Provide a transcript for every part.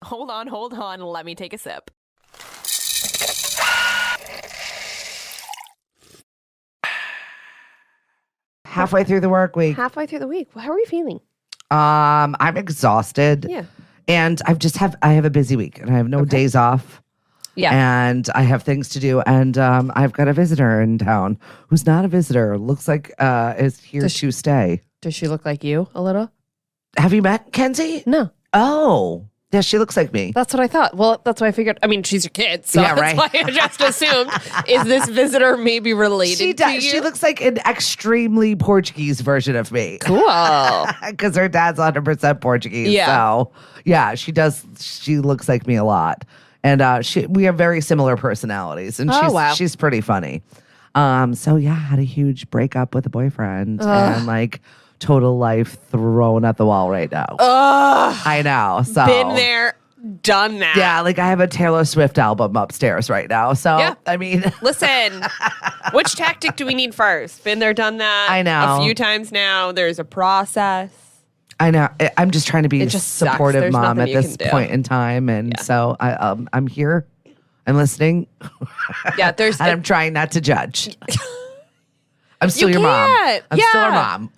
Hold on. Let me take a sip. Halfway through the work week. Halfway through the week. How are you feeling? I'm exhausted. Yeah. And I have a busy week and I have no days off. Yeah. And I have things to do. And I've got a visitor in town who's not a visitor. Looks like is here to stay. Does she look like you a little? Have you met Kenzie? No. Oh. Yeah, she looks like me. That's what I thought. Well, that's why I figured. I mean, she's your kid, so Yeah, right. that's why I just assumed. Is this visitor maybe related She to does. you? She looks like an extremely Portuguese version of me. Cool. Because her dad's 100% Portuguese. Yeah. So, yeah, she does. She looks like me a lot. And we have very similar personalities. And she's pretty funny. So, yeah, had a huge breakup with a boyfriend. And, like, total life thrown at the wall right now. I know. So Been there, done that. Yeah, like I have a Taylor Swift album upstairs right now. So, Yeah. I mean. Listen, which tactic do we need first? Been there, done that. I know. A few times now. There's a process. I know. I'm just trying to be a just supportive sucks. There's mom at nothing you this can do. point in time. And so I'm here. I'm listening. Yeah, there's. And I'm trying not to judge. I'm still You your mom. can't. I'm still her Yeah. mom.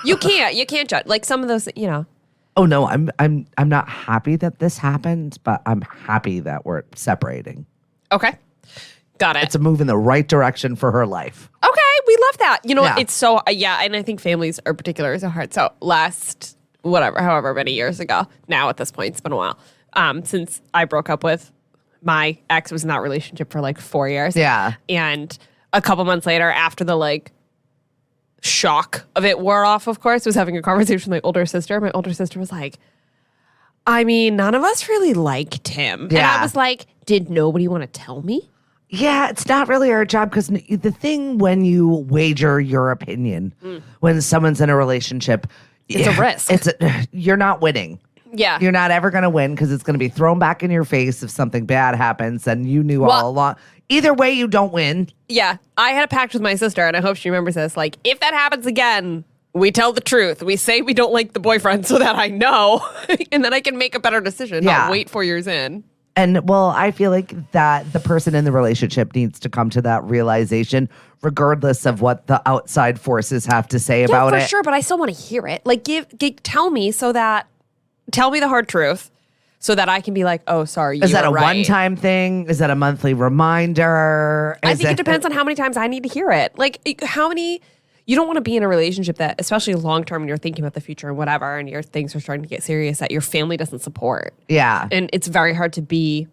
You can't judge. Like some of those, you know. Oh no, I'm not happy that this happened, but I'm happy that we're separating. Okay. Got it. It's a move in the right direction for her life. Okay, we love that. You know what? Yeah. It's so, and I think families are particular so hard. So however many years ago, now at this point, it's been a while, since I broke up with my ex, was in that relationship for like 4 years. Yeah. And a couple months later, after the like shock of it wore off, of course, was having a conversation with my older sister. My older sister was like, I mean, none of us really liked him. And Yeah. I was like, did nobody want to tell me? Yeah, it's not really our job because the thing when you wager your opinion when someone's in a relationship, It's a risk. You're not winning. Yeah. You're not ever going to win because it's going to be thrown back in your face if something bad happens and you knew all along. Either way, you don't win. Yeah, I had a pact with my sister, and I hope she remembers this. Like, if that happens again, we tell the truth. We say we don't like the boyfriend so that I know, and then I can make a better decision. Yeah. Not wait 4 years in. And well, I feel like that the person in the relationship needs to come to that realization, regardless of what the outside forces have to say about for it. sure, but I still want to hear it. Like, tell me the hard truth so that I can be like, oh, sorry, Is that a right. one-time thing? Is that a monthly reminder? I think it depends on how many times I need to hear it. Like, you don't want to be in a relationship that, especially long-term, when you're thinking about the future and whatever, and your things are starting to get serious, that your family doesn't support. Yeah. And it's very hard to be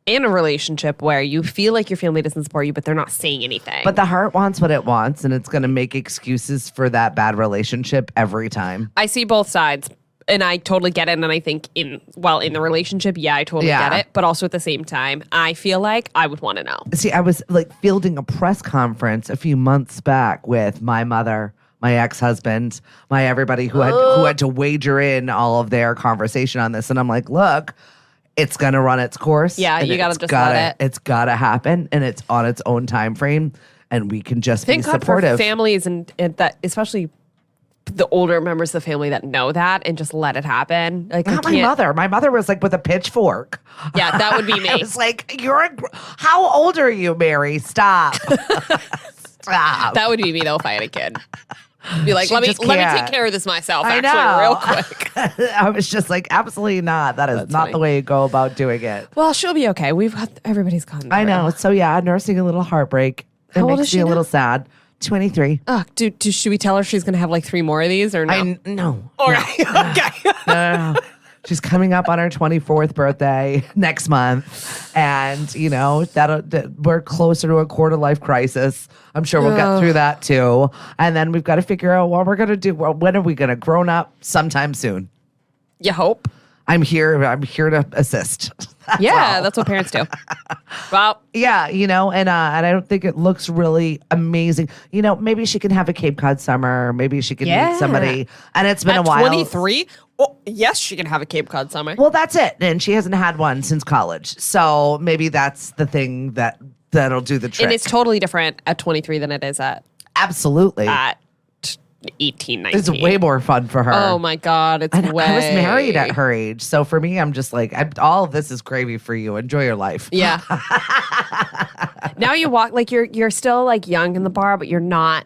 in a relationship where you feel like your family doesn't support you, but they're not saying anything. But the heart wants what it wants, and it's going to make excuses for that bad relationship every time. I see both sides, and I totally get it. And I think in the relationship, I totally get it. But also at the same time, I feel like I would want to know. See, I was like fielding a press conference a few months back with my mother, my ex-husband, my everybody who had to wager in all of their conversation on this. And I'm like, look, it's going to run its course. Yeah, you got to just let it. It's got to happen, and it's on its own time frame, and we can just be supportive. Thank God for families and that, especially the older members of the family that know that and just let it happen. Like, Not my mother. My mother was like with a pitchfork. Yeah, that would be me. I was like, how old are you, Mary? Stop. Stop. That would be me though if I had a kid. Be like, She let me just take can't. care of this myself. I Actually, know. real quick. I was just like, absolutely not. That is That's not funny. the way you go about doing it. Well, she'll be okay. Everybody's gone. I know. So yeah, nursing a little heartbreak. It How old makes is she me a now? little sad. 23. Should we tell her she's going to have like 3 more of these or no? No. Okay. Okay. No. She's coming up on her 24th birthday next month. And, we're closer to a quarter life crisis. I'm sure we'll get through that too. And then we've got to figure out what we're going to do. Well, when are we going to grown up? Sometime soon. You hope? I'm here to assist. That's what parents do. Well, Yeah, and I don't think it looks really amazing. Maybe she can have a Cape Cod summer. Maybe she can meet somebody. And it's been a while. 23? Oh, yes, she can have a Cape Cod summer. Well, that's it. And she hasn't had one since college. So maybe that's the thing that'll do the trick. And it's totally different at 23 than it is at Absolutely. 18, 19. It's way more fun for her. Oh my God. It's way. I was married at her age. So for me, I'm just like, all of this is gravy for you. Enjoy your life. Yeah. Now you walk, like you're still like young in the bar, but you're not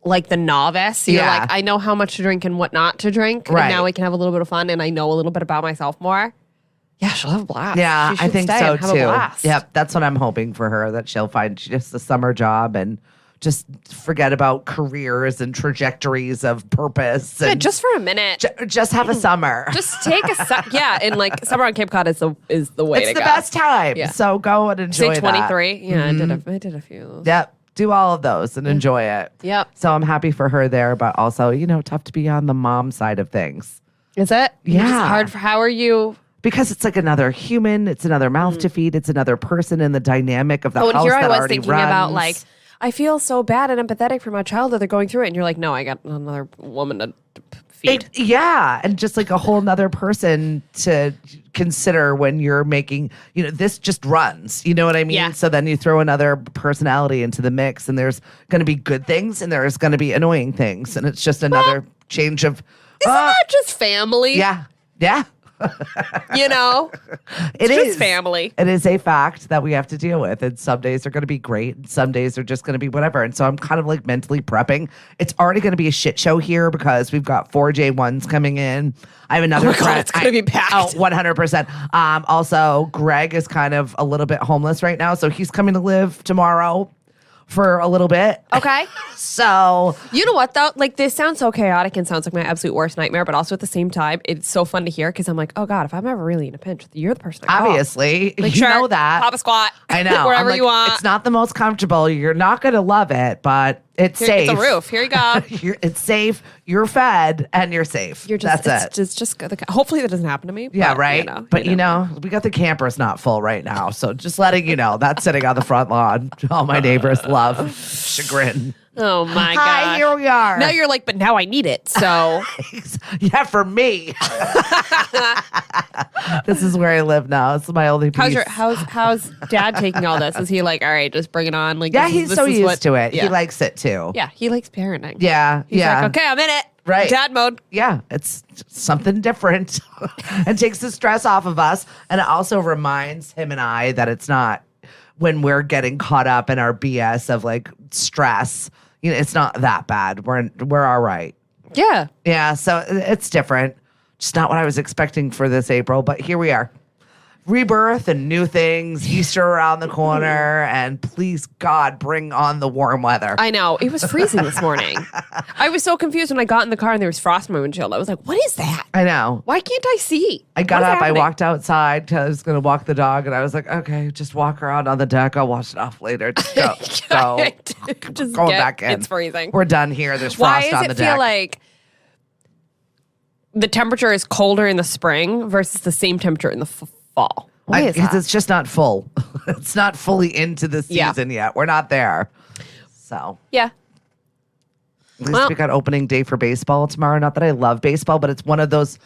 like the novice. You're like, I know how much to drink and what not to drink. Right. And now we can have a little bit of fun and I know a little bit about myself more. Yeah, she'll have a blast. Yeah, I think so too. Yep, that's what I'm hoping for her, that she'll find just a summer job and just forget about careers and trajectories of purpose. And just for a minute. Just have a summer. Just take and like summer on Cape Cod is the way it's to go. It's the best time. Yeah. So go and enjoy Say 23. That. Yeah, I did a few of those. Yep. Do all of those and enjoy it. Yep. So I'm happy for her there, but also, tough to be on the mom side of things. Is it? Yeah. It's hard for, how are you? Because it's like another human, it's another mouth to feed, it's another person in the dynamic of the house that already runs. And here I was thinking about like, I feel so bad and empathetic for my child that they're going through it. And you're like, no, I got another woman to feed. And just like a whole nother person to consider when you're making, this just runs. You know what I mean? Yeah. So then you throw another personality into the mix and there's going to be good things and there's going to be annoying things. And it's just another change of... Isn't that just family? Yeah. Yeah. It's just family. It is a fact that we have to deal with, and some days are going to be great and some days are just going to be whatever. And so I'm kind of like mentally prepping. It's already going to be a shit show here because we've got 4 J1s coming in. I have another friend. It's going to be packed. 100%. Also, Greg is kind of a little bit homeless right now, so he's coming to live tomorrow for a little bit. Okay. So you know what though? Like this sounds so chaotic and sounds like my absolute worst nightmare, but also at the same time, it's so fun to hear because I'm like, oh God, if I'm ever really in a pinch, you're the person I call. Obviously. Like, you know that. Pop a squat. I know. Wherever you want. It's not the most comfortable. You're not going to love it, but it's safe. It's a roof. Here you go. It's safe. You're fed and you're safe. That's it. It's just hopefully that doesn't happen to me. Yeah, but, right. But we got the campers not full right now. So just letting you know, that's sitting on the front lawn. All my neighbors love chagrin. Oh my God. Hi, here we are. Now you're like, but now I need it. So yeah, for me. This is where I live now. It's my only piece. How's dad taking all this? Is he like, all right, just bring it on? Like, yeah, he's so used to it. Yeah. He likes it too. Yeah, he likes parenting. Yeah, he's like, okay, I'm in it. Right. Dad mode. Yeah, it's something different and takes the stress off of us. And it also reminds him and I that it's not when we're getting caught up in our BS of like stress. It's not that bad. We're all right. Yeah. Yeah, so it's different. Just not what I was expecting for this April, but here we are. Rebirth and new things, Easter around the corner, and please God, bring on the warm weather. I know. It was freezing this morning. I was so confused when I got in the car and there was frost in my windshield. I was like, what is that? I know. Why can't I see? I got up, I walked outside because I was going to walk the dog, and I was like, okay, just walk around on the deck. I'll wash it off later. Just go. Just going back in. It's freezing. We're done here. There's frost on the deck. Why does it feel like the temperature is colder in the spring versus the same temperature in the fall? Why is that? Because it's just not full. It's not fully into the season yet. We're not there. So. Yeah. At least we got opening day for baseball tomorrow. Not that I love baseball, but it's one of those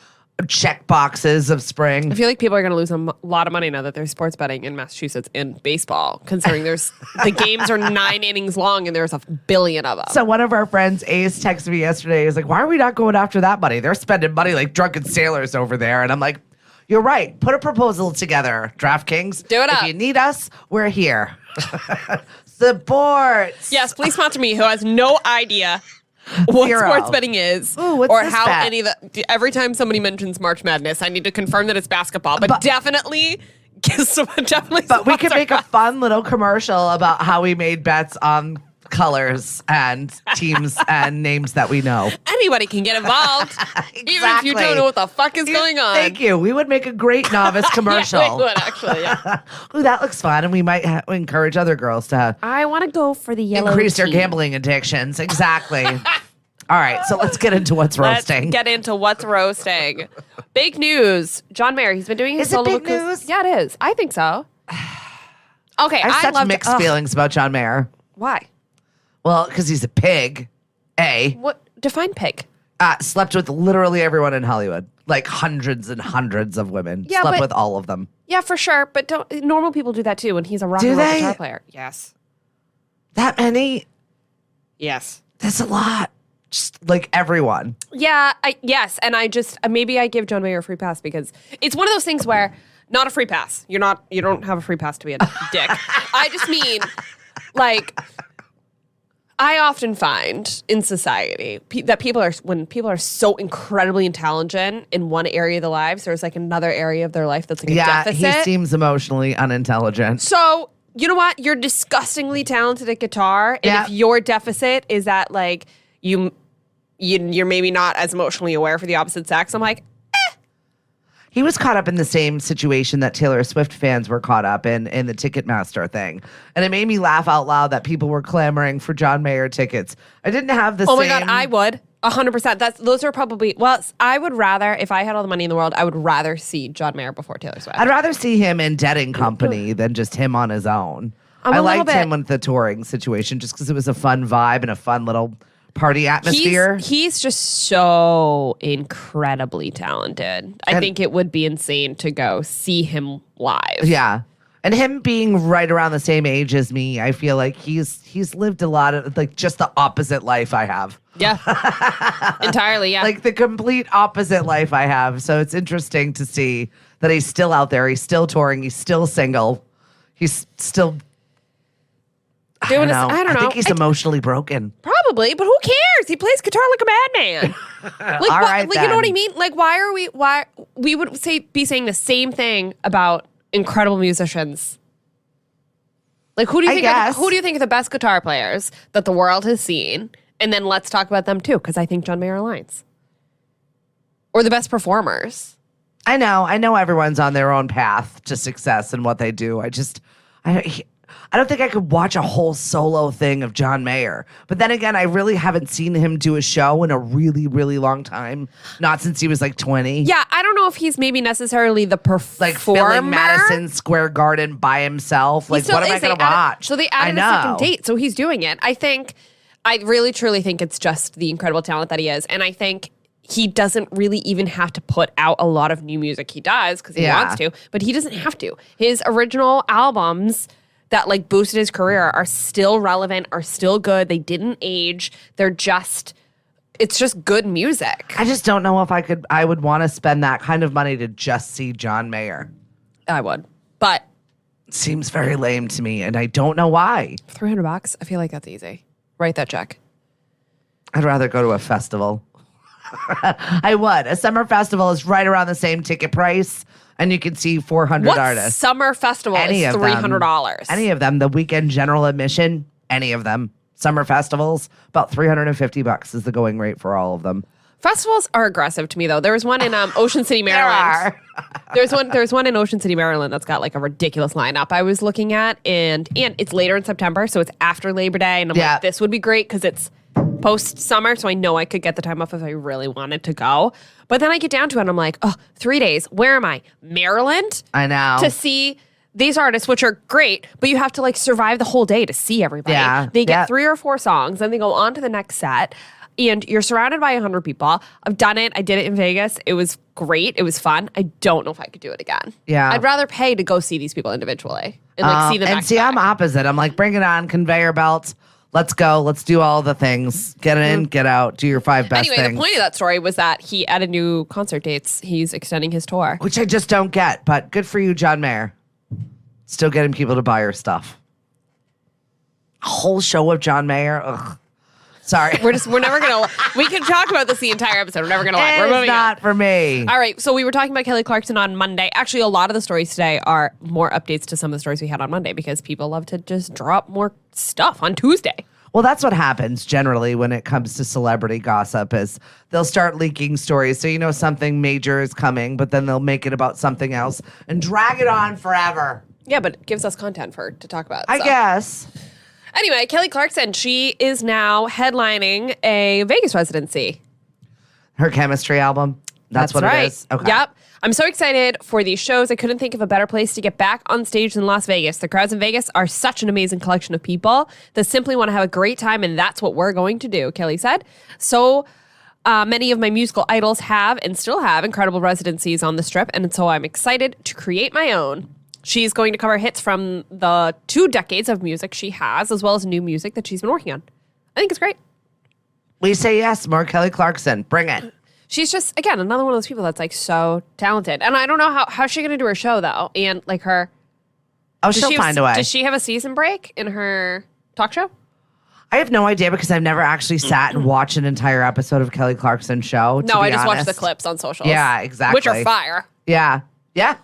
check boxes of spring. I feel like people are going to lose a lot of money now that there's sports betting in Massachusetts in baseball, considering the games are 9 innings long and there's a billion of them. So one of our friends, Ace, texted me yesterday. He's like, why are we not going after that money? They're spending money like drunken sailors over there. And I'm like, you're right. Put a proposal together, DraftKings. Do it up. If you need us, we're here. Sports. Yes, please sponsor me, who has no idea what sports betting is. Ooh, or how bet? Any of the... Every time somebody mentions March Madness, I need to confirm that it's basketball. But definitely... But we can make a fun little commercial about how we made bets on colors and teams and names that we know. Anybody can get involved. Exactly. Even if you don't know what the fuck is going on. Thank you. We would make a great novice commercial. Yeah, we would actually, yeah. Ooh, that looks fun. And we might encourage other girls to I want to go for the yellow increase their team. Gambling addictions. Exactly. All right, so let's get into what's roasting. Let's get into what's roasting. Big news. John Mayer, he's been doing his solo big news? Yeah, it is. I think so. Okay, I have such mixed feelings about John Mayer. Why? Well, because he's a pig, A. What? Define pig. Slept with literally everyone in Hollywood. Like hundreds and hundreds of women. Yeah, slept with all of them. Yeah, for sure. But normal people do that too, and he's a rock and roll guitar player. Yes. That many? Yes. That's a lot. Just like everyone. Yeah, yes. And maybe I give John Mayer a free pass because it's one of those things where not a free pass. You don't have a free pass to be a dick. I just mean, like, I often find in society that when people are so incredibly intelligent in one area of their lives, there's like another area of their life that's like a deficit. Yeah, he seems emotionally unintelligent. So, you know what? You're disgustingly talented at guitar. And if your deficit is that like you're maybe not as emotionally aware for the opposite sex, I'm like, He was caught up in the same situation that Taylor Swift fans were caught up in the Ticketmaster thing. And it made me laugh out loud that people were clamoring for John Mayer tickets. I didn't have the same... Oh my God, I would. 100%. Those are probably... Well, I would rather, if I had all the money in the world, I would rather see John Mayer before Taylor Swift. I'd rather see him in Dead & Company than just him on his own. I liked him with the touring situation just because it was a fun vibe and a fun little... party atmosphere. He's just so incredibly talented. I think it would be insane to go see him live. Yeah. And him being right around the same age as me, I feel like he's lived a lot of like just the opposite life I have. Yeah. Entirely, yeah. Like the complete opposite life I have. So it's interesting to see that he's still out there. He's still touring. He's still single. He's still... I don't know. I think he's emotionally broken. Probably, but who cares? He plays guitar like a madman. Like, all right, you know what I mean? Like, why we would be saying the same thing about incredible musicians? Like, who do you think are the best guitar players that the world has seen? And then let's talk about them too, because I think John Mayer aligns. Or the best performers. I know everyone's on their own path to success and what they do. I don't think I could watch a whole solo thing of John Mayer. But then again, I really haven't seen him do a show in a really, really long time. Not since he was like 20. Yeah, I don't know if he's maybe necessarily the performer. Like filling Madison Square Garden by himself. Like, what am I going to watch? So they added a second date, so he's doing it. I really, truly think it's just the incredible talent that he is. And I think he doesn't really even have to put out a lot of new music. He does because he wants to, but he doesn't have to. His original albums... that like boosted his career are still relevant, are still good. They didn't age. It's just good music. I just don't know if I would want to spend that kind of money to just see John Mayer. I would, but. Seems very lame to me, and I don't know why. $300? I feel like that's easy. Write that check. I'd rather go to a festival. I would. A summer festival is right around the same ticket price. And you can see 400 artists. Summer festival is $300. Any of them. The weekend general admission, any of them. Summer festivals, about $350 is the going rate for all of them. Festivals are aggressive to me, though. There was one in Ocean City, Maryland. There's one in Ocean City, Maryland that's got like a ridiculous lineup I was looking at. And it's later in September, so it's after Labor Day. And I'm like, this would be great because it's post-summer, so I know I could get the time off if I really wanted to go. But then I get down to it and I'm like, 3 days. Where am I? Maryland? I know. To see these artists, which are great, but you have to like survive the whole day to see everybody. Yeah. They get 3 or 4 songs, then they go on to the next set. And you're surrounded by 100 people. I've done it. I did it in Vegas. It was great. It was fun. I don't know if I could do it again. Yeah. I'd rather pay to go see these people individually and like see them. And see, I'm opposite. I'm like, bring it on, conveyor belts. Let's go. Let's do all the things. Get in, get out. Do your 5 best things. Anyway, the point of that story was that he added new concert dates. He's extending his tour. Which I just don't get, but good for you, John Mayer. Still getting people to buy your stuff. A whole show of John Mayer? Ugh. Sorry. We're never going to, we can talk about this the entire episode. We're never going to lie. We're moving on. It's not for me. All right. So we were talking about Kelly Clarkson on Monday. Actually, a lot of the stories today are more updates to some of the stories we had on Monday because people love to just drop more stuff on Tuesday. Well, that's what happens generally when it comes to celebrity gossip is they'll start leaking stories. So, something major is coming, but then they'll make it about something else and drag it on forever. Yeah, but it gives us content to talk about. I guess. Anyway, Kelly Clarkson, she is now headlining a Vegas residency. Her Chemistry album. That's what right. It is. Okay. Yep. I'm so excited for these shows. I couldn't think of a better place to get back on stage than Las Vegas. The crowds in Vegas are such an amazing collection of people that simply want to have a great time, and that's what we're going to do, Kelly said. So many of my musical idols have and still have incredible residencies on the Strip, and so I'm excited to create my own. She's going to cover hits from the 2 decades of music she has, as well as new music that she's been working on. I think it's great. We say yes. More Kelly Clarkson. Bring it. She's just, again, another one of those people that's like so talented. And I don't know how's she going to do her show though. And like her. Oh, she'll find a way. Does she have a season break in her talk show? I have no idea because I've never actually sat and watched an entire episode of Kelly Clarkson's show. No, I just watched the clips on socials. Yeah, exactly. Which are fire. Yeah. Yeah.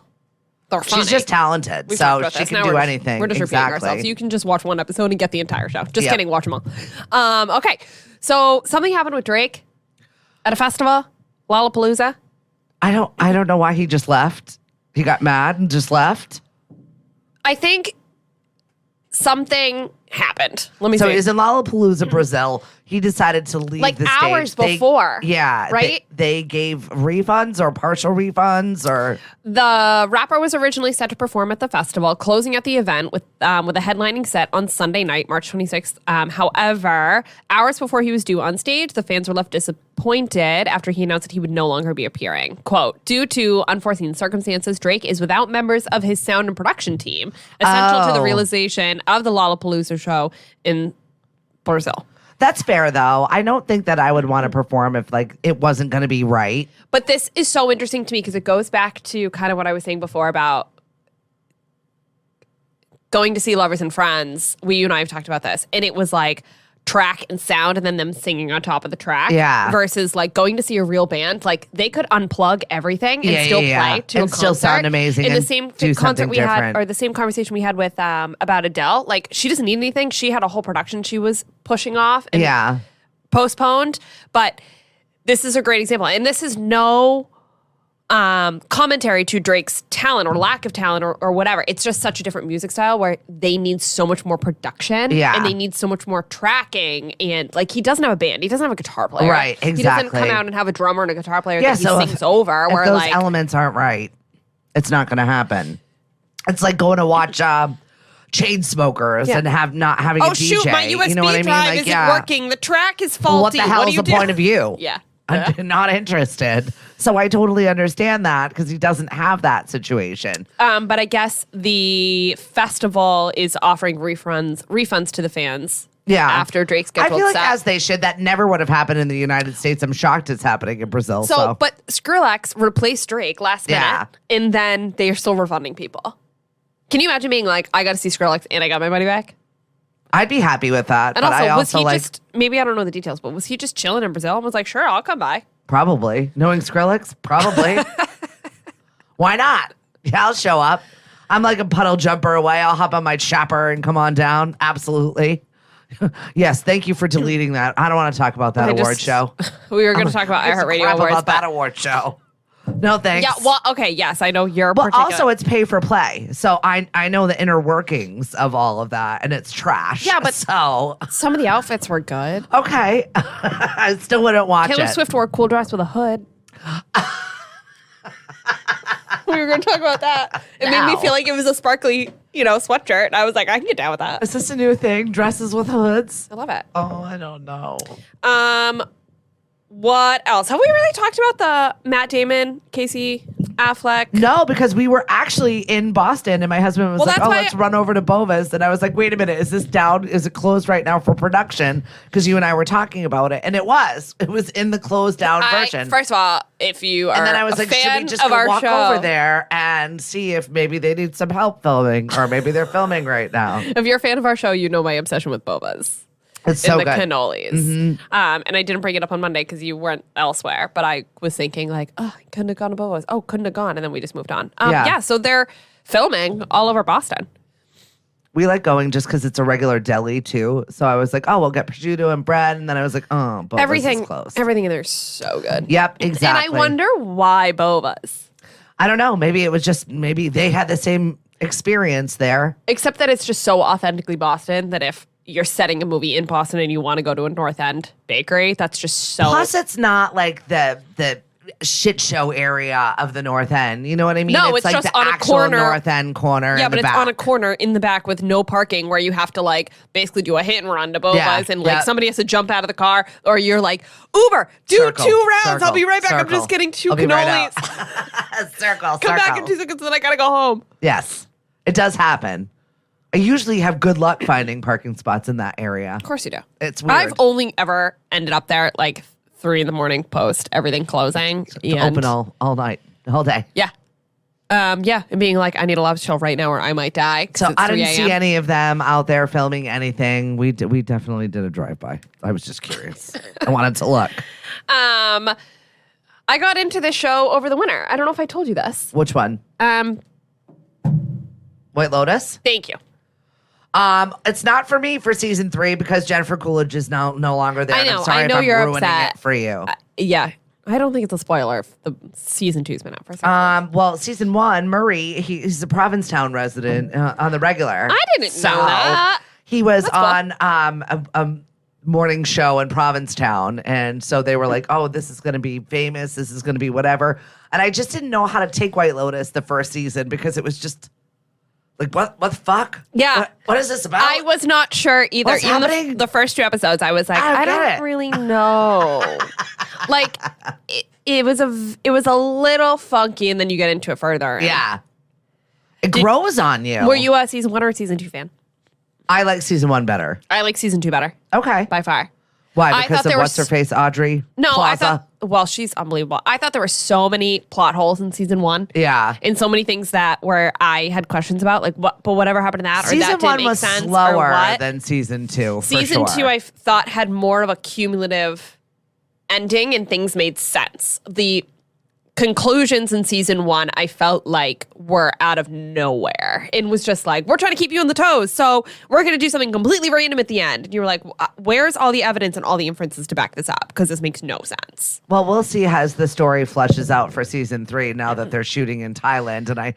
They're funny. She's just talented, so she can do anything. We're just repeating ourselves. You can just watch one episode and get the entire show. Just kidding, watch them all. Okay, so something happened with Drake at a festival, Lollapalooza. I don't know why he just left. He got mad and just left. I think something happened. Let me see. So he's in Lollapalooza, Brazil. He decided to leave like the stage. Hours before. Right? They gave refunds or partial refunds or... The rapper was originally set to perform at the festival, closing at the event with a headlining set on Sunday night, March 26th. However, hours before he was due on stage, the fans were left disappointed after he announced that he would no longer be appearing. Quote, due to unforeseen circumstances, Drake is without members of his sound and production team, essential to the realization of the Lollapalooza show in Brazil. That's fair, though. I don't think that I would want to perform if like it wasn't going to be right. But this is so interesting to me because it goes back to kind of what I was saying before about going to see Lovers and Friends. You and I have talked about this. And it was like track and sound and then them singing on top of the track. Yeah. Versus like going to see a real band. Like they could unplug everything and still play to a concert. Still sound amazing. In the same concert we had, or the same conversation we had with about Adele. Like she doesn't need anything. She had a whole production she was pushing off and postponed. But this is a great example. And this is no commentary to Drake's talent or lack of talent or whatever. It's just such a different music style where they need so much more production and they need so much more tracking. And like he doesn't have a band. He doesn't have a guitar player. Right, exactly. He doesn't come out and have a drummer and a guitar player that he sings over. If those elements aren't right, it's not going to happen. It's like going to watch Chainsmokers and not having a DJ. Oh shoot, my USB drive like, isn't working. The track is faulty. Well, what the hell is the point of view? Yeah. I'm not interested. So I totally understand that because he doesn't have that situation. But I guess the festival is offering refunds to the fans. Yeah. After Drake's scheduled I feel like set. as they should. That never would have happened in the United States. I'm shocked it's happening in Brazil. So. But Skrillex replaced Drake last minute. And then they are still refunding people. Can you imagine being like, I got to see Skrillex and I got my money back? I'd be happy with that. And but also, was he just, maybe I don't know the details, but was he just chilling in Brazil and was like, sure, I'll come by? Probably. Knowing Skrillex? Probably. Why not? Yeah, I'll show up. I'm like a puddle jumper away. I'll hop on my chopper and come on down. Absolutely. Yes, thank you for deleting that. I don't want to talk about that award show. We were going to talk about iHeartRadio Awards. About that award show. No, thanks. Yeah, well, okay, yes, I know you're also it's pay for play. So I know the inner workings of all of that, and it's trash. Yeah, but some of the outfits were good. Okay. I still wouldn't watch Taylor Swift wore a cool dress with a hood. We were going to talk about that. It made me feel like it was a sparkly, sweatshirt. I was like, I can get down with that. Is this a new thing? Dresses with hoods? I love it. Oh, I don't know. What else? Have we really talked about the Matt Damon, Casey Affleck? No, because we were actually in Boston and my husband was like, let's run over to Bova's. And I was like, wait a minute, is this down? Is it closed right now for production? Because you and I were talking about it. And it was. It was in the closed down version. First of all, if you are and then I was like, should we just go walk over there and see if maybe they need some help filming or maybe they're filming right now? If you're a fan of our show, you know my obsession with Bova's. It's so good. Cannolis. Mm-hmm. And I didn't bring it up on Monday because you weren't elsewhere. But I was thinking like, I couldn't have gone to Bova's. Oh, couldn't have gone. And then we just moved on. So they're filming all over Boston. We like going just because it's a regular deli too. So I was like, we'll get prosciutto and bread. And then I was like, Bova's is closed. Everything in there is so good. Yep, exactly. And I wonder why Bova's. I don't know. Maybe it was just, maybe they had the same experience there. Except that it's just so authentically Boston that if you're setting a movie in Boston and you want to go to a North End bakery, that's just so... Plus, it's not like the shit show area of the North End. You know what I mean? No, it's like just the on actual a corner. North End corner. Yeah, but it's on a corner in the back with no parking where you have to like basically do a hit and run to Bova's and like somebody has to jump out of the car or you're like, Uber, do 2 rounds. I'll be right back. I'm just getting 2 cannolis. Circle. Come back in 2 seconds and then I gotta go home. Yes, it does happen. I usually have good luck finding parking spots in that area. Of course you do. It's weird. I've only ever ended up there at like 3 a.m. post everything closing. Open all night, all day. Yeah. And being like, I need a lobster tail right now or I might die. So I didn't see any of them out there filming anything. We definitely did a drive-by. I was just curious. I wanted to look. I got into this show over the winter. I don't know if I told you this. Which one? White Lotus? Thank you. It's not for me for season 3 because Jennifer Coolidge is now no longer there. I know. I'm sorry I know if I'm you're ruining upset it for you. Yeah. I don't think it's a spoiler if the season 2's been out for some well, season 1, Murray, he's a Provincetown resident on the regular. I didn't know that. He was on a morning show in Provincetown, and so they were like, "Oh, this is going to be famous. This is going to be whatever." And I just didn't know how to take White Lotus the first season because it was just like, what the fuck? Yeah. What is this about? I was not sure either. What's happening? The first 2 episodes, I was like, I don't really know. Like, it was a little funky, and then you get into it further. Yeah. It grows on you. Were you a season 1 or a season 2 fan? I like season 1 better. I like season 2 better. Okay. By far. Why? Because of what's-her-face, Audrey No, Plaza? she's unbelievable. I thought there were so many plot holes in season 1. Yeah. And so many things where I had questions about, like, but whatever happened to that, or season that didn't 1 make was sense, slower than season 2, Season for sure. 2, I thought, had more of a cumulative ending, and things made sense. The conclusions in season 1, I felt like were out of nowhere. It was just like, we're trying to keep you on the toes, so we're going to do something completely random at the end. And you were like, where's all the evidence and all the inferences to back this up? Because this makes no sense. Well, we'll see as the story fleshes out for season 3 now that they're shooting in Thailand. And I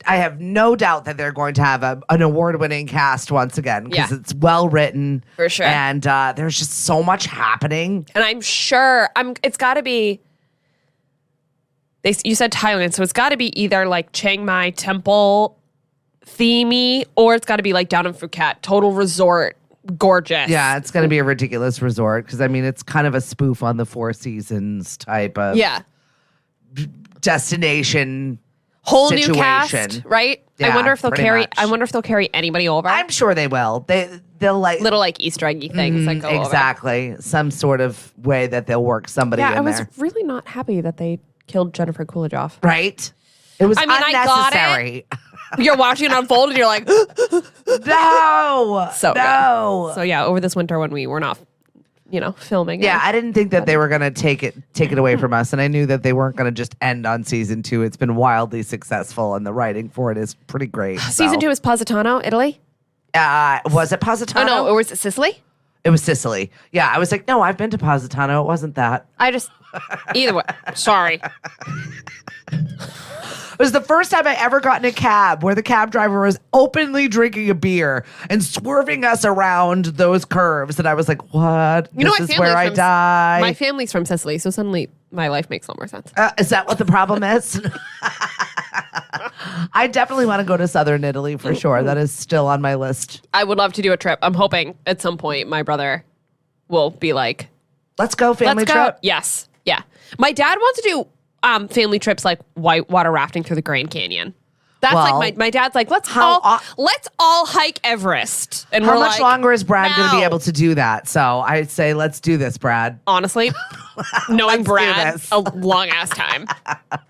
have no doubt that they're going to have an award-winning cast once again because it's well written. For sure. And there's just so much happening. And I'm sure it's got to be... You said Thailand, so it's got to be either like Chiang Mai temple themey, or it's got to be like down in Phuket, total resort, gorgeous. Yeah, it's going to be a ridiculous resort because, I mean, it's kind of a spoof on the Four Seasons type of destination whole situation. New cast, right? Yeah, I wonder if they'll carry. much. I wonder if they'll carry anybody over. I'm sure they will. They'll like little like Easter eggy things that go exactly over. Some sort of way that they'll work somebody in there. I was really not happy that they killed Jennifer Coolidge off. Right? It was unnecessary. I got it. You're watching it unfold and you're like, no. So no. Good. So yeah, over this winter when we were not, filming. Yeah, I didn't think that they were going to take it away from us, and I knew that they weren't going to just end on season 2. It's been wildly successful, and the writing for it is pretty great. Season 2 is Positano, Italy. Was it Positano? Oh no, or was it Sicily? It was Sicily. Yeah, I was like, no, I've been to Positano. It wasn't that. Either way. Sorry. It was the first time I ever got in a cab where the cab driver was openly drinking a beer and swerving us around those curves. And I was like, what? This is where I die. My family's from Sicily, so suddenly my life makes a lot more sense. Is that what the problem is? I definitely want to go to Southern Italy for sure. That is still on my list. I would love to do a trip. I'm hoping at some point my brother will be like, let's go family trip. Yes. Yeah. My dad wants to do family trips like whitewater rafting through the Grand Canyon. That's like my dad's like, let's all hike Everest. And how much longer is Brad going to be able to do that? So I'd say let's do this, Brad. Honestly, knowing Brad, a long ass time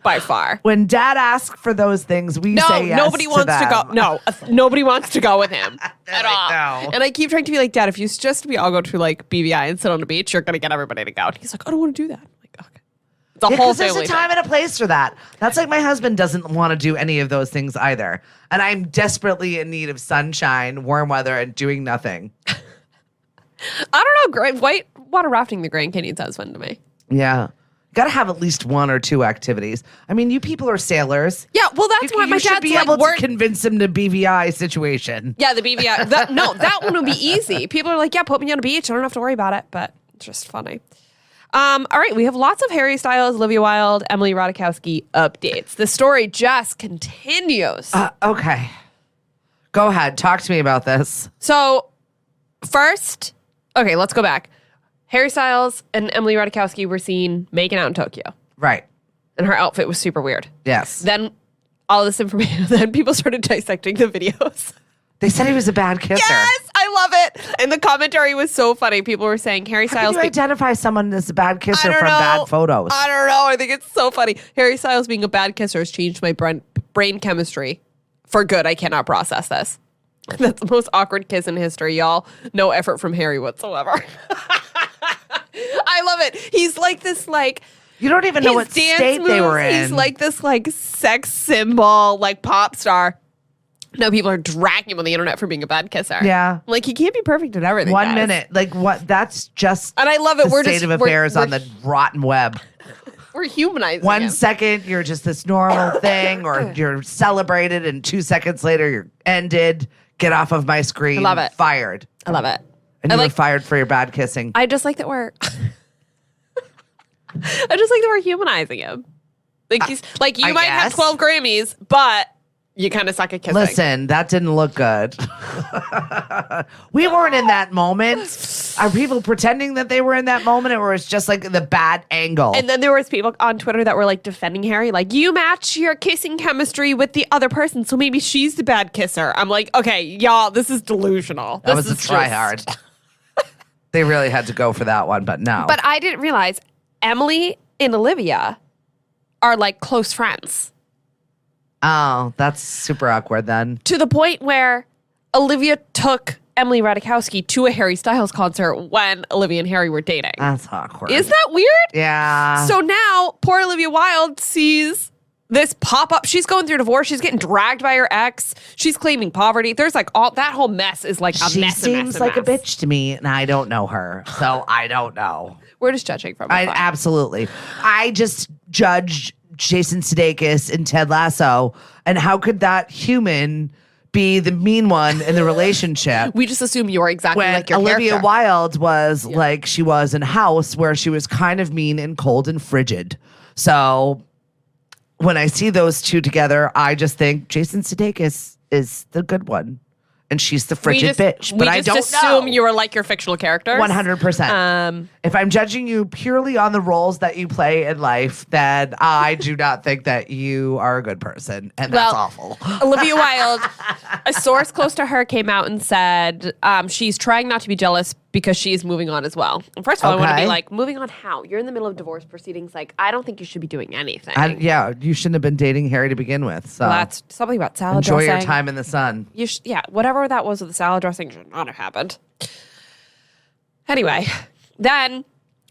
by far. When Dad asks for those things, we say yes. Nobody wants to go. No, nobody wants to go with him at all. No. And I keep trying to be like, Dad, if you suggest we all go to like BVI and sit on the beach, you're going to get everybody to go. And he's like, I don't want to do that. The whole family. There's a time and a place for that. That's like my husband doesn't want to do any of those things either. And I'm desperately in need of sunshine, warm weather, and doing nothing. I don't know. White water rafting the Grand Canyon sounds fun to me. Yeah. Got to have at least 1 or 2 activities. I mean, you people are sailors. Yeah, well, that's why my dad's should be able to convince him to BVI situation. Yeah, the BVI. That one would be easy. People are like, yeah, put me on a beach. I don't have to worry about it. But it's just funny. All right, we have lots of Harry Styles, Olivia Wilde, Emily Ratajkowski updates. The story just continues. Okay. Go ahead. Talk to me about this. So, first, okay, let's go back. Harry Styles and Emily Ratajkowski were seen making out in Tokyo. Right. And her outfit was super weird. Yes. Then all this information, then people started dissecting the videos. They said he was a bad kisser. Yes, I love it. And the commentary was so funny. People were saying Harry Styles. How can you identify someone as a bad kisser from bad photos? I don't know. I think it's so funny. Harry Styles being a bad kisser has changed my brain chemistry for good. I cannot process this. That's the most awkward kiss in history, y'all. No effort from Harry whatsoever. I love it. He's like this, like. You don't even know what state they were in. He's like this, like, sex symbol, like, pop star. No, people are dragging him on the internet for being a bad kisser. Yeah. Like, he can't be perfect at everything, 1 minute. Like, what? That's just and I love it. the state of affairs on the rotten web. We're humanizing 1 him. second, you're just this normal thing, or you're celebrated, and 2 seconds later, you're ended. Get off of my screen. I love it. Fired. I love it. And you were fired for your bad kissing. I just like that we're... I just like that we're humanizing him. Like, he's like, you might have 12 Grammys, but... You kind of suck at kissing. Listen, that didn't look good. We weren't in that moment. Are people pretending that they were in that moment, or it's just like the bad angle? And then there was people on Twitter that were like defending Harry, like, you match your kissing chemistry with the other person, so maybe she's the bad kisser. I'm like, okay, y'all, this is delusional. That was a try hard. They really had to go for that one, but no. But I didn't realize Emily and Olivia are like close friends. Oh, that's super awkward then. To the point where Olivia took Emily Ratajkowski to a Harry Styles concert when Olivia and Harry were dating. That's awkward. Is that weird? Yeah. So now poor Olivia Wilde sees this pop up. She's going through divorce. She's getting dragged by her ex. She's claiming poverty. There's like all that whole mess is like a mess. She seems like a bitch to me, and I don't know her, so I don't know. We're just judging from absolutely. I just judge Jason Sudeikis and Ted Lasso, and how could that human be the mean one in the relationship? We just assume you're exactly when like your Olivia character. Wilde was like she was in House, where she was kind of mean and cold and frigid. So when I see those two together, I just think Jason Sudeikis is the good one. And she's the frigid bitch. But I don't assume you were like your fictional characters. 100%. If I'm judging you purely on the roles that you play in life, then I do not think that you are a good person. And that's awful. Olivia Wilde, a source close to her came out and said she's trying not to be jealous because she's moving on as well. And first of all, I want to be like, moving on how? You're in the middle of divorce proceedings. Like, I don't think you should be doing anything. You shouldn't have been dating Harry to begin with. So that's something about salad Enjoy dressing. your time in the sun. Whatever that was with the salad dressing should not have happened. Anyway, then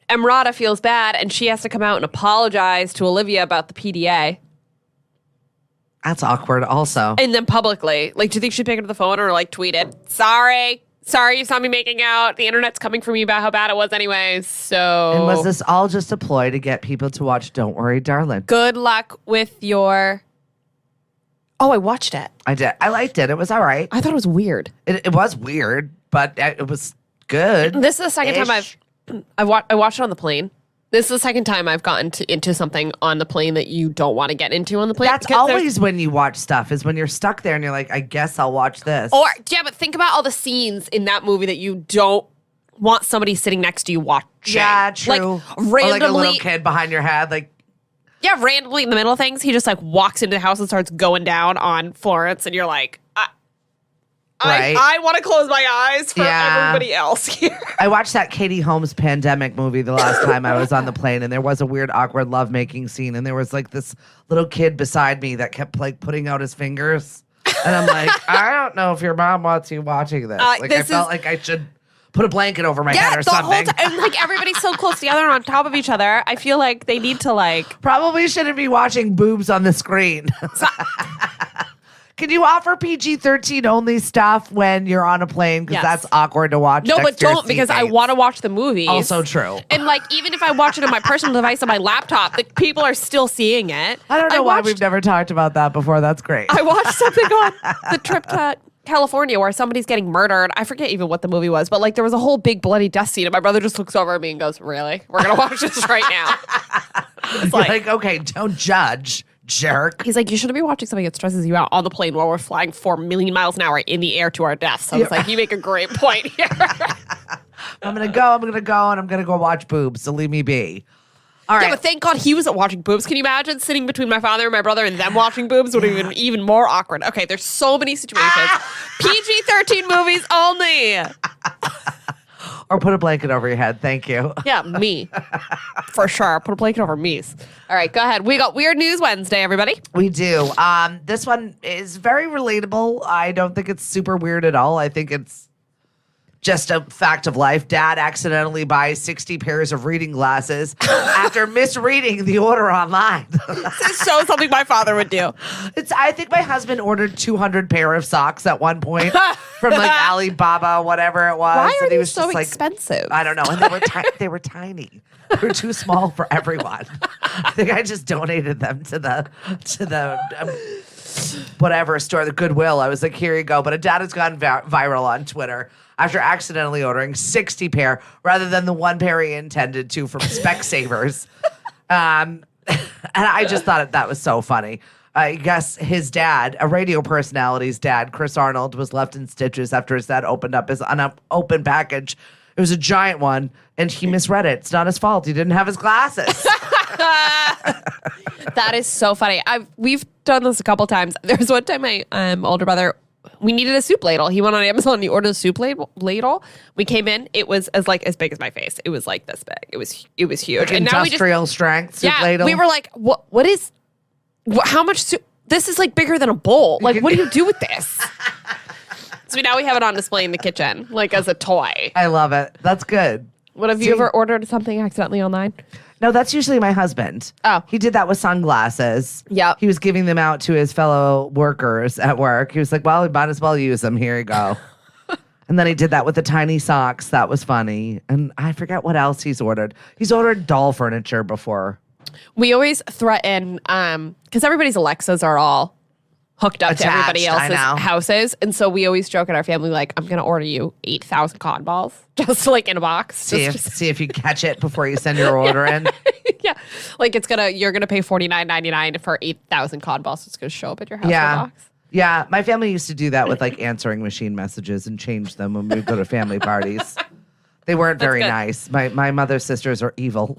Emrata feels bad and she has to come out and apologize to Olivia about the PDA. That's awkward also. And then publicly. Like, do you think she'd pick up the phone or like tweet it? Sorry, you saw me making out. The internet's coming for me about how bad it was anyways. So. And was this all just a ploy to get people to watch Don't Worry, Darling? Good luck with your... Oh, I watched it. I did. I liked it. It was all right. I thought it was weird. It was weird, but it was good. This is the second time I watched it on the plane. This is the second time I've gotten into something on the plane that you don't want to get into on the plane. That's always when you watch stuff, is when you're stuck there and you're like, I guess I'll watch this. But think about all the scenes in that movie that you don't want somebody sitting next to you watching. Yeah, true. Like, randomly, or like a little kid behind your head, like. Yeah, randomly in the middle of things, he just like walks into the house and starts going down on Florence, and you're like, I want to close my eyes for everybody else here. I watched that Katie Holmes Pandemic movie the last time I was on the plane, and there was a weird, awkward lovemaking scene, and there was like this little kid beside me that kept like putting out his fingers, and I'm like, I don't know if your mom wants you watching this. I felt like I should put a blanket over my head or something. Whole time, like everybody's so close together and on top of each other. I feel like they need to like probably shouldn't be watching boobs on the screen. Can you offer PG-13 only stuff when you're on a plane? Because that's awkward to watch. No, but don't, because I want to watch the movie. Also true. And like, even if I watch it on my personal device on my laptop, the people are still seeing it. I don't know why we've never talked about that before. That's great. I watched something on the trip to California where somebody's getting murdered. I forget even what the movie was, but like there was a whole big bloody death scene, and my brother just looks over at me and goes, "Really? We're gonna watch this right now?" It's like, okay, don't judge. Jerk. He's like, you shouldn't be watching something that stresses you out on the plane while we're flying 4 million miles an hour in the air to our deaths. So it's like, you make a great point here. I'm gonna go, and I'm gonna go watch boobs. So leave me be. All right. Yeah, but thank God he wasn't watching Boobs. Can you imagine sitting between my father and my brother and them watching Boobs would have been even more awkward. Okay, there's so many situations. PG-13 movies only. Or put a blanket over your head. Thank you. Yeah, me. For sure. Put a blanket over me's. All right, go ahead. We got Weird News Wednesday, everybody. We do. This one is very relatable. I don't think it's super weird at all. I think it's just a fact of life. Dad accidentally buys 60 pairs of reading glasses after misreading the order online. This is so something my father would do. I think my husband ordered 200 pair of socks at one point from like Alibaba, whatever it was. Why are they was so just expensive? I don't know. And they were tiny. They were too small for everyone. I think I just donated them to the whatever store, the Goodwill. I was like, here you go. But a dad has gone viral on Twitter after accidentally ordering 60 pair rather than the one pair he intended to from Specsavers. And I just thought that was so funny. I guess his dad, a radio personality's dad, Chris Arnold, was left in stitches after his dad opened up his unopened package. It was a giant one, and he misread it. It's not his fault. He didn't have his glasses. That is so funny. We've done this a couple times. There was one time my older brother, we needed a soup ladle. He went on Amazon and he ordered a soup ladle. We came in. It was as big as my face. It was like this big. It was huge. Like and industrial strength soup ladle. We were like, how much soup? This is like bigger than a bowl. Like, what do you do with this? So now we have it on display in the kitchen, like as a toy. I love it. That's good. What have you ever ordered something accidentally online? No, that's usually my husband. Oh. He did that with sunglasses. Yeah. He was giving them out to his fellow workers at work. He was like, well, we might as well use them. Here you go. And then he did that with the tiny socks. That was funny. And I forget what else he's ordered. He's ordered doll furniture before. We always threaten, because everybody's Alexas are all hooked up to everybody else's houses. And so we always joke in our family, like, I'm going to order you 8,000 cotton balls just like in a box. See if you catch it before you send your order in. Yeah. Like you're going to pay $49.99 for 8,000 cotton balls. It's going to show up at your house in a box. Yeah. My family used to do that with like answering machine messages and change them when we would go to family parties. They weren't very nice. My mother's sisters are evil.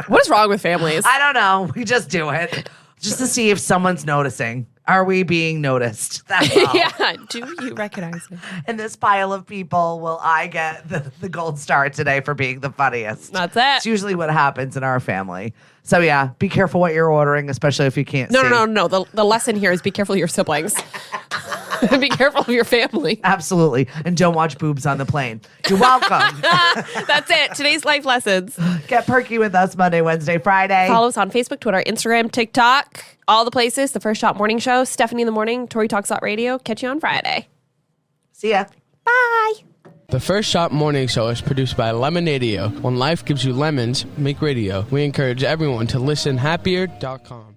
What is wrong with families? I don't know. We just do it just to see if someone's noticing. Are we being noticed? That's all. Yeah. Do you recognize me? In this pile of people, will I get the gold star today for being the funniest? That's it. It's usually what happens in our family. So yeah, be careful what you're ordering, especially if you can't see. No. The lesson here is be careful of your siblings. Be careful of your family. Absolutely. And don't watch Boobs on the plane. You're welcome. That's it. Today's life lessons. Get perky with us Monday, Wednesday, Friday. Follow us on Facebook, Twitter, Instagram, TikTok, all the places. The First Shot Morning Show, Stephanie in the Morning, Tori Talks Radio. Catch you on Friday. See ya. Bye. The First Shot Morning Show is produced by Lemonadio. When life gives you lemons, make radio. We encourage everyone to listen happier.com.